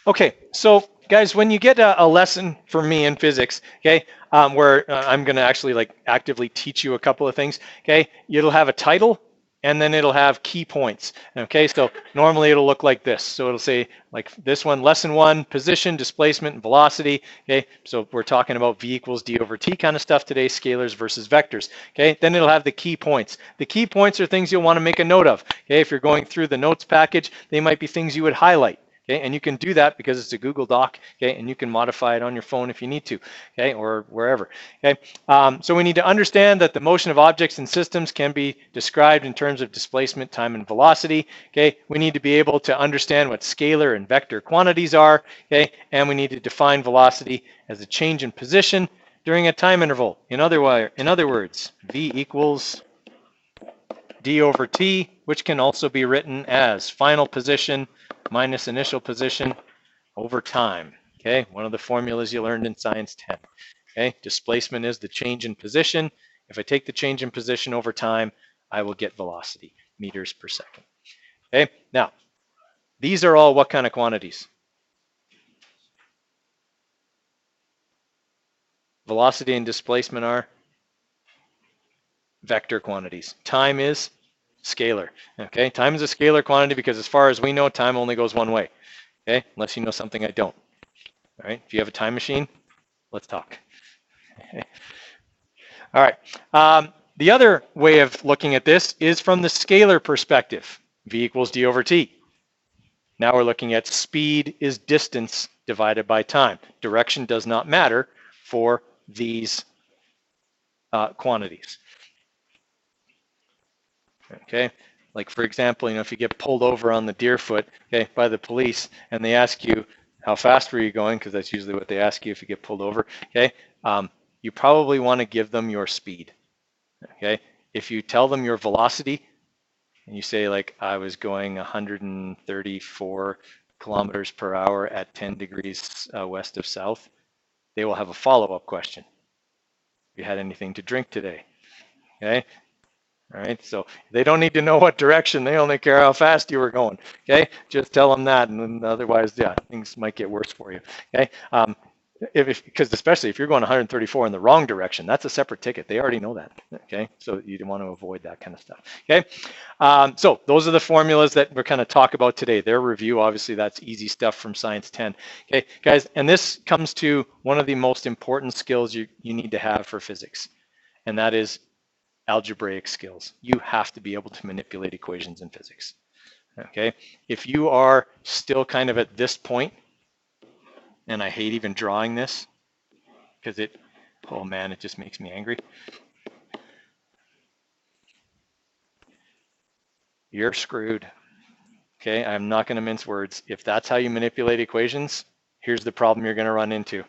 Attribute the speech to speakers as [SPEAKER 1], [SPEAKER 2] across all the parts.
[SPEAKER 1] Okay, so guys, when you get a lesson from me in physics, okay, where I'm going to actually like actively teach you a couple of things, okay, it'll have a title and then it'll have key points. Okay, so normally it'll look like this. So it'll say like this one, lesson 1, position, displacement, and velocity. Okay, so we're talking about V equals D over T kind of stuff today, scalars versus vectors. Okay, then it'll have the key points. The key points are things you'll want to make a note of. Okay, if you're going through the notes package, they might be things you would highlight. Okay, and you can do that because it's a Google Doc, okay, and you can modify it on your phone if you need to, okay, or wherever, okay. So we need to understand that the motion of objects and systems can be described in terms of displacement, time, and velocity, okay. We need to be able to understand what scalar and vector quantities are, okay, and we need to define velocity as a change in position during a time interval. In other words, V equals D over T, which can also be written as final position minus initial position over time. Okay, one of the formulas you learned in Science 10. Okay, displacement is the change in position. If I take the change in position over time, I will get velocity, meters per second. Okay, now, these are all what kind of quantities? Velocity and displacement are vector quantities. Time is scalar. Okay, time is a scalar quantity because as far as we know, time only goes one way. Okay, unless you know something I don't. All right, if you have a time machine, let's talk. Okay. All right, the other way of looking at this is from the scalar perspective. V equals D over T. Now we're looking at speed is distance divided by time. Direction does not matter for these quantities. Okay, like for example, if you get pulled over on the Deerfoot, okay, by the police, and they ask you how fast were you going, because that's usually what they ask you if you get pulled over. Okay, you probably want to give them your speed. Okay, if you tell them your velocity, and you say like I was going 134 kilometers per hour at 10 degrees west of south, they will have a follow-up question. Have you had anything to drink today? Okay. All right, so they don't need to know what direction, they only care how fast you were going, okay? Just tell them that, and then otherwise, yeah, things might get worse for you, okay? Because especially if you're going 134 in the wrong direction, that's a separate ticket. They already know that, okay? So you want to avoid that kind of stuff, okay? So those are the formulas that we're kind of talk about today. Their review, obviously, that's easy stuff from Science 10, okay? Guys, and this comes to one of the most important skills you need to have for physics, and that is algebraic skills. You have to be able to manipulate equations in physics. Okay, if you are still kind of at this point, and I hate even drawing this because oh man, it just makes me angry. You're screwed. Okay, I'm not going to mince words. If that's how you manipulate equations, here's the problem you're going to run into.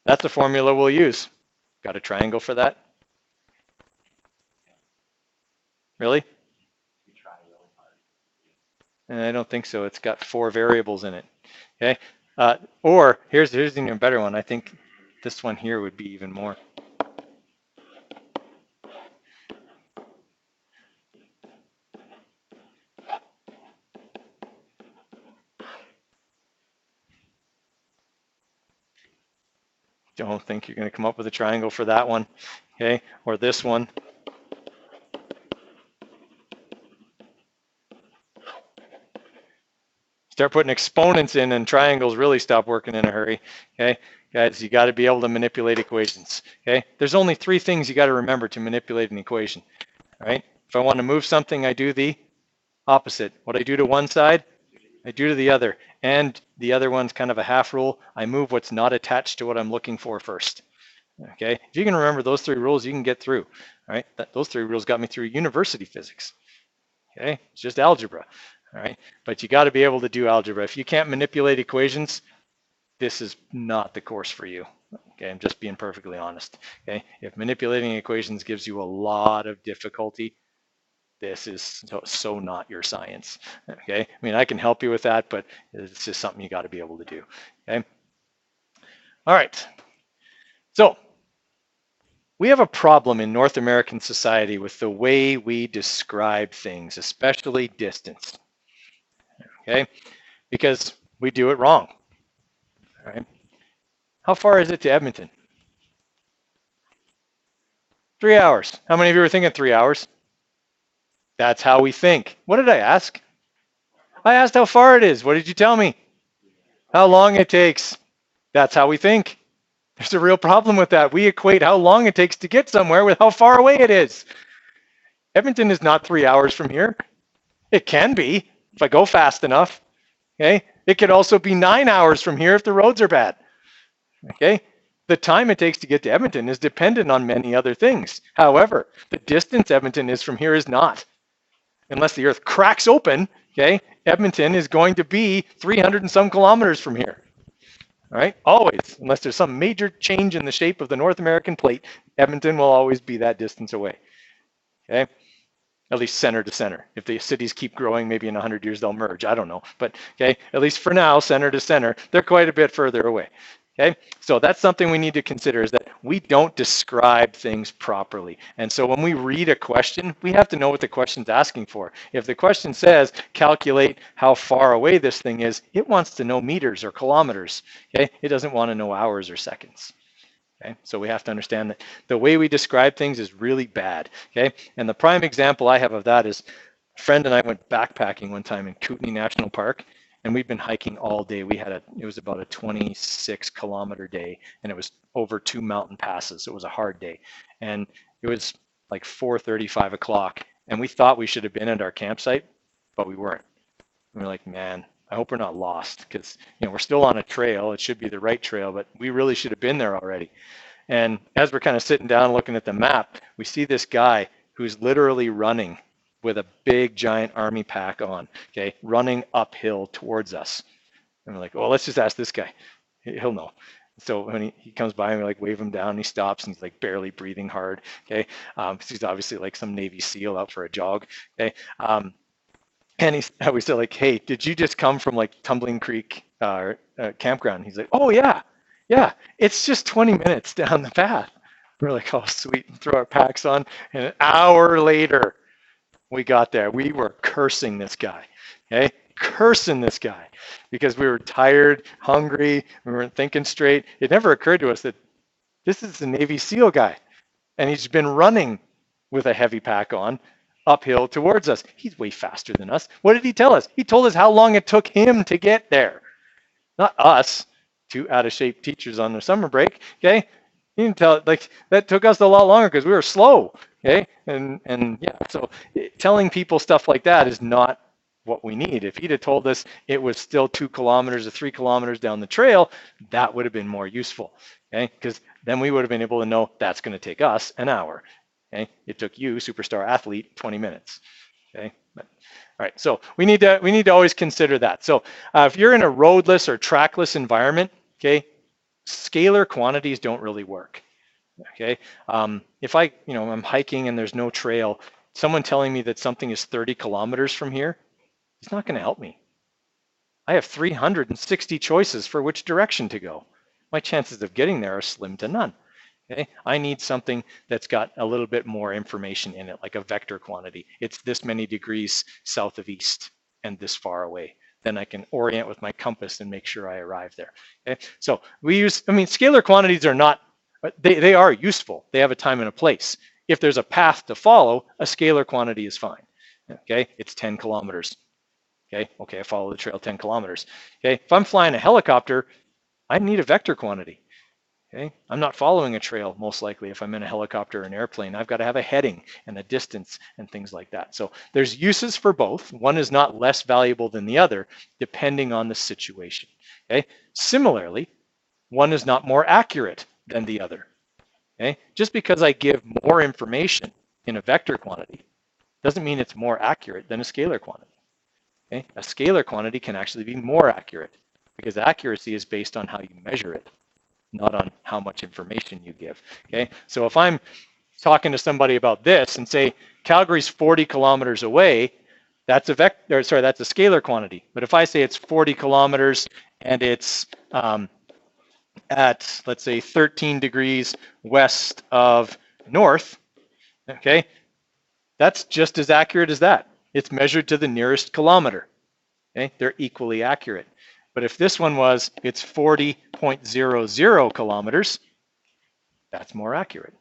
[SPEAKER 1] That's the formula we'll use. Got a triangle for that? Really? I don't think so. It's got 4 variables in it. Okay. Or here's an even better one. I think this one here would be even more. Don't think you're going to come up with a triangle for that one. Okay. Or this one. Start putting exponents in and triangles really stop working in a hurry. Okay. Guys, you got to be able to manipulate equations. Okay. There's only 3 things you got to remember to manipulate an equation. All right. If I want to move something, I do the opposite. What I do to one side, I do to the other. And the other one's kind of a half rule. I move what's not attached to what I'm looking for first. Okay. If you can remember those 3 rules, you can get through. All right. Those 3 rules got me through university physics. Okay. It's just algebra. All right. But you got to be able to do algebra. If you can't manipulate equations, this is not the course for you. Okay. I'm just being perfectly honest. Okay. If manipulating equations gives you a lot of difficulty, this is so not your science. Okay. I mean, I can help you with that, but it's just something you got to be able to do. Okay. All right. So we have a problem in North American society with the way we describe things, especially distance, okay? Because we do it wrong, all right? How far is it to Edmonton? 3 hours. How many of you were thinking 3 hours? That's how we think. What did I ask? I asked how far it is. What did you tell me? How long it takes. That's how we think. There's a real problem with that. We equate how long it takes to get somewhere with how far away it is. Edmonton is not 3 hours from here. It can be if I go fast enough. Okay. It could also be 9 hours from here if the roads are bad. Okay. The time it takes to get to Edmonton is dependent on many other things. However, the distance Edmonton is from here is not. Unless the earth cracks open, okay, Edmonton is going to be 300 and some kilometers from here. All right, always, unless there's some major change in the shape of the North American plate, Edmonton will always be that distance away. Okay, at least center to center. If the cities keep growing, maybe in 100 years they'll merge. I don't know, but okay, at least for now, center to center, they're quite a bit further away. Okay, so that's something we need to consider, is that we don't describe things properly. And so when we read a question, we have to know what the question's asking for. If the question says, calculate how far away this thing is, it wants to know meters or kilometers. Okay, it doesn't want to know hours or seconds. Okay, so we have to understand that the way we describe things is really bad. Okay, and the prime example I have of that is a friend and I went backpacking one time in Kootenay National Park. And we've been hiking all day. It was about a 26-kilometer day, and it was over 2 mountain passes. It was a hard day. And it was like 4:30, 5 o'clock. And we thought we should have been at our campsite, but we weren't. We were like, man, I hope we're not lost, because we're still on a trail. It should be the right trail, but we really should have been there already. And as we're kind of sitting down looking at the map, we see this guy who's literally running with a big giant army pack on, okay, running uphill towards us. And we're like, well, let's just ask this guy. He'll know. So when he comes by and we like wave him down, and he stops and he's like barely breathing hard, okay? He's obviously like some Navy SEAL out for a jog, okay? And we said like, hey, did you just come from like Tumbling Creek campground? He's like, oh yeah, it's just 20 minutes down the path. We're like, oh sweet, and throw our packs on, and an hour later, we got there. We were cursing this guy, okay? Cursing this guy because we were tired, hungry, we weren't thinking straight. It never occurred to us that this is the Navy SEAL guy, and he's been running with a heavy pack on uphill towards us. He's way faster than us. What did he tell us? He told us how long it took him to get there, not us, two out-of-shape teachers on their summer break, okay? He didn't tell it, like that took us a lot longer because we were slow. Okay, and yeah, so telling people stuff like that is not what we need. If he'd have told us it was still 2 kilometers or 3 kilometers down the trail, that would have been more useful. Okay, because then we would have been able to know that's going to take us an hour. Okay, it took you, superstar athlete, 20 minutes. Okay, but, all right, so we need to always consider that. So if you're in a roadless or trackless environment, okay, scalar quantities don't really work. Okay, if I'm hiking and there's no trail, someone telling me that something is 30 kilometers from here, it's not going to help me. I have 360 choices for which direction to go. My chances of getting there are slim to none. Okay, I need something that's got a little bit more information in it, like a vector quantity. It's this many degrees south of east and this far away. Then I can orient with my compass and make sure I arrive there. Okay, so scalar quantities are not, they are useful. They have a time and a place. If there's a path to follow, a scalar quantity is fine. Okay, it's 10 kilometers. Okay, I follow the trail 10 kilometers. Okay, if I'm flying a helicopter, I need a vector quantity. Okay, I'm not following a trail most likely if I'm in a helicopter or an airplane. I've got to have a heading and a distance and things like that. So there's uses for both. One is not less valuable than the other depending on the situation. Okay, similarly, one is not more accurate than the other. Okay, just because I give more information in a vector quantity doesn't mean it's more accurate than a scalar quantity. Okay, a scalar quantity can actually be more accurate because accuracy is based on how you measure it, not on how much information you give. Okay, so if I'm talking to somebody about this and say Calgary's 40 kilometers away, that's a scalar quantity. But if I say it's 40 kilometers and it's at, let's say, 13 degrees west of north, okay, that's just as accurate as that. It's measured to the nearest kilometer. Okay, they're equally accurate. But if this one was, it's 40.00 kilometers, that's more accurate.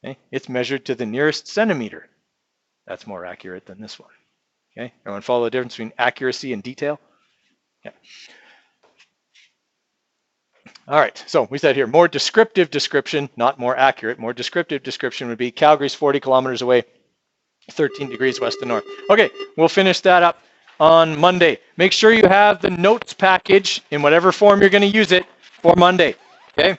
[SPEAKER 1] Okay, it's measured to the nearest centimeter. That's more accurate than this one. Okay, everyone follow the difference between accuracy and detail? Okay. All right, so we said here, more descriptive description, not more accurate. More descriptive description would be Calgary's 40 kilometers away, 13 degrees west to north. Okay, we'll finish that up on Monday. Make sure you have the notes package in whatever form you're going to use it for Monday. Okay.